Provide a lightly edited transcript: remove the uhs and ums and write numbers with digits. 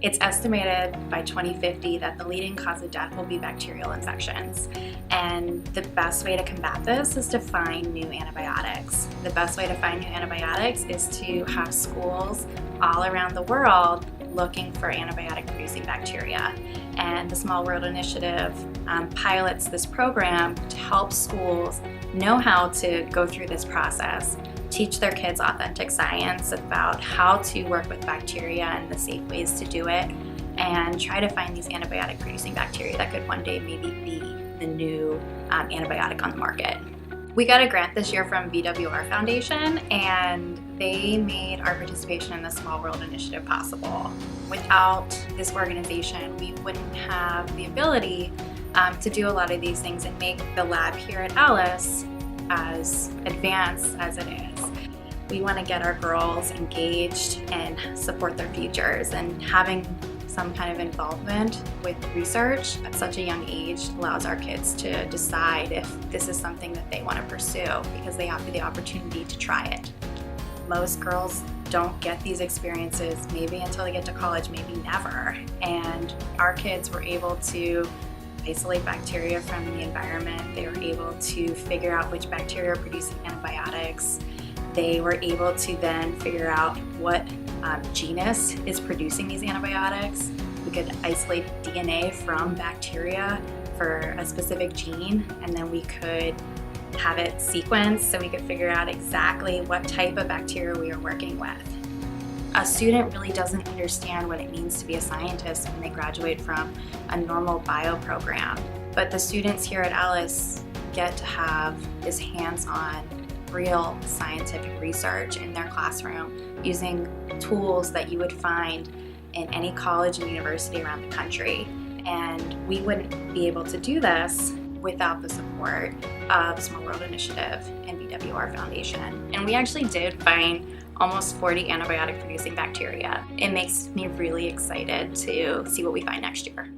It's estimated by 2050 that the leading cause of death will be bacterial infections. And the best way to combat this is to find new antibiotics. The best way to find new antibiotics is to have schools all around the world looking for antibiotic-producing bacteria. And the Small World Initiative pilots this program to help schools know how to go through this process, teach their kids authentic science about how to work with bacteria and the safe ways to do it, and try to find these antibiotic-producing bacteria that could one day maybe be the new antibiotic on the market. We got a grant this year from VWR Foundation, and they made our participation in the Small World Initiative possible. Without this organization, we wouldn't have the ability to do a lot of these things and make the lab here at Ellis as advanced as it is. We want to get our girls engaged and support their futures, and having some kind of involvement with research at such a young age allows our kids to decide if this is something that they want to pursue, because they have the opportunity to try it. Most girls don't get these experiences maybe until they get to college, maybe never. And our kids were able to isolate bacteria from the environment. They were able to figure out which bacteria are producing antibiotics. They were able to then figure out what genus is producing these antibiotics. We could isolate DNA from bacteria for a specific gene, and then we could have it sequenced so we could figure out exactly what type of bacteria we are working with. A student really doesn't understand what it means to be a scientist when they graduate from a normal bio program. But the students here at Ellis get to have this hands-on, real scientific research in their classroom using tools that you would find in any college and university around the country. And we wouldn't be able to do this without the support of Small World Initiative and VWR Foundation. And we actually did find almost 40 antibiotic-producing bacteria. It makes me really excited to see what we find next year.